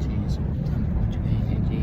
जी इस वक्त हम पहुँच गए हैं जी.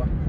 1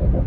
8.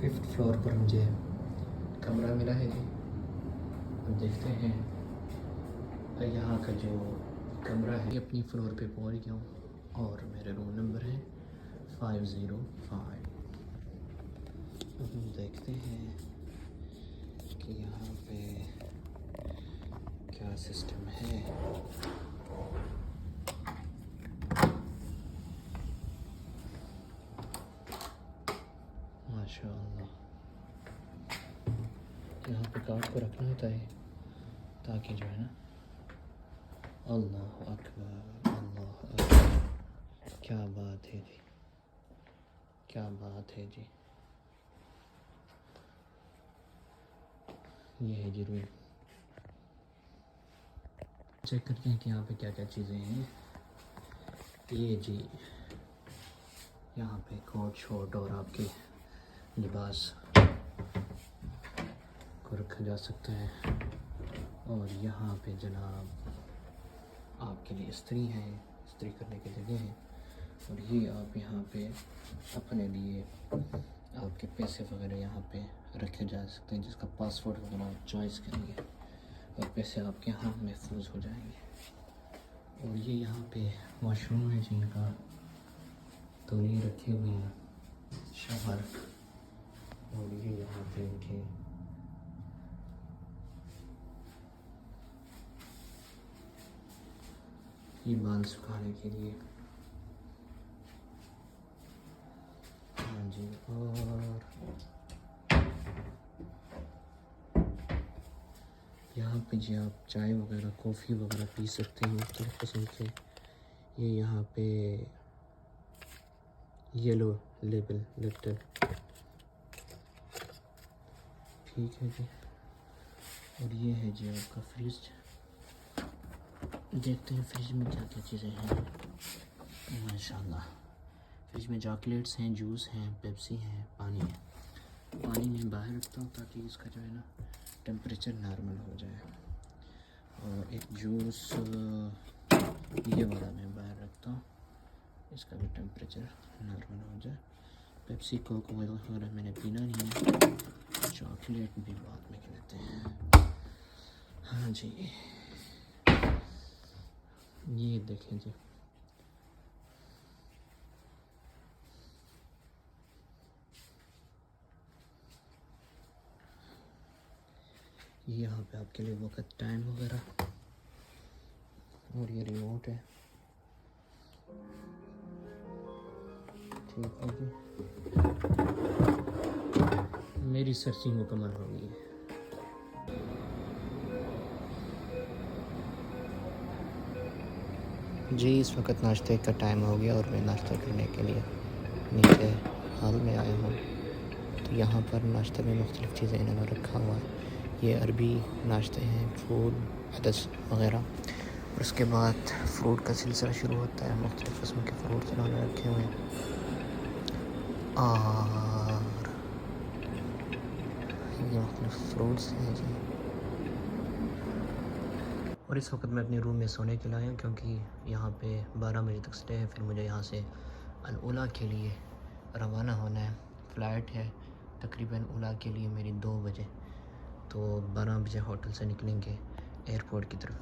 फिफ्थ फ्लोर पर मुझे कमरा मिला है जी. अब देखते हैं यहाँ का जो कमरा है. अपनी फ्लोर पे पहुँच गया हूँ और मेरे रूम नंबर है 505. अब हम देखते हैं कि यहाँ पे क्या सिस्टम है. माशाअल्लाह. यहाँ पे कार्ड को रखना होता है ताकि जो है ना. अल्लाह अकबर, अल्लाह अकबर. क्या बात है जी, क्या बात है जी. ये है जी रूम. चेक करते हैं कि यहाँ पे क्या क्या चीज़ें हैं. ये जी यहाँ पे कोट शॉट और आपके लिबास को रखा जा सकता है. और यहाँ पे जनाब आपके लिए इस्त्री है, इस्त्री करने की जगह है. और ये आप यहाँ पे अपने लिए आपके पैसे वगैरह यहाँ पे रखे जा सकते हैं, जिसका पासवर्ड वगैरह आप चॉइस करेंगे और पैसे आपके यहाँ महफूज हो जाएंगे. और ये यहाँ पे वॉशरूम है जिनका, तो ये रखे हुए हैं शहर. और ये यहाँ पे इनके ये बाल सुखाने के लिए. हाँ जी. और यहाँ पे जी आप चाय वगैरह कॉफ़ी वगैरह पी सकते हैं मुख्तलिफ़ किस्म के. ये यहाँ पे येलो लेबल लिप्टन. ठीक है जी. और ये है जी आपका फ्रिज. देखते हैं फ्रिज में क्या क्या चीज़ें हैं. माशाल्लाह. फ्रिज में चॉकलेट्स हैं, जूस हैं, पेप्सी हैं, पानी है. पानी मैं बाहर रखता हूँ ताकि इसका जो है ना टेम्परेचर नॉर्मल हो जाए. और एक जूस ये वाला मैं बाहर रखता हूँ, इसका भी टेम्परेचर नॉर्मल हो जाए. पेप्सी कोक वगैरह मैंने पीना नहीं है. चॉकलेट भी बाद में लेते हैं. हाँ जी. ये देखें जी. ये यहाँ पे आपके लिए वक्त टाइम वगैरह. और ये रिमोट है. ठीक है जी. मेरी सर्चिंग मुकम्मल हो गई है. जी इस वक्त नाश्ते का टाइम हो गया और मैं नाश्ता करने के लिए नीचे हॉल में आया हूँ. तो यहाँ पर नाश्ते में मुख्तलिफ़ चीज़ें इन्होंने रखा हुआ है. ये अरबी नाश्ते हैं, फ्रूट अदस वग़ैरह. और उसके बाद फ्रूट का सिलसिला शुरू होता है. मुख्तलिफ़ किस्म के फ्रूट इन्होंने रखे हुए हैं. और ये मुख्तलिफ़ फ्रूट्स हैं जी. और इस वक्त मैं अपने रूम में सोने के लिए आया क्योंकि यहाँ पे 12 बजे तक स्टे है. फिर मुझे यहाँ से अल उला के लिए रवाना होना है. फ़्लाइट है तकरीबन उला के लिए मेरी 2 बजे. तो 12 बजे होटल से निकलेंगे एयरपोर्ट की तरफ.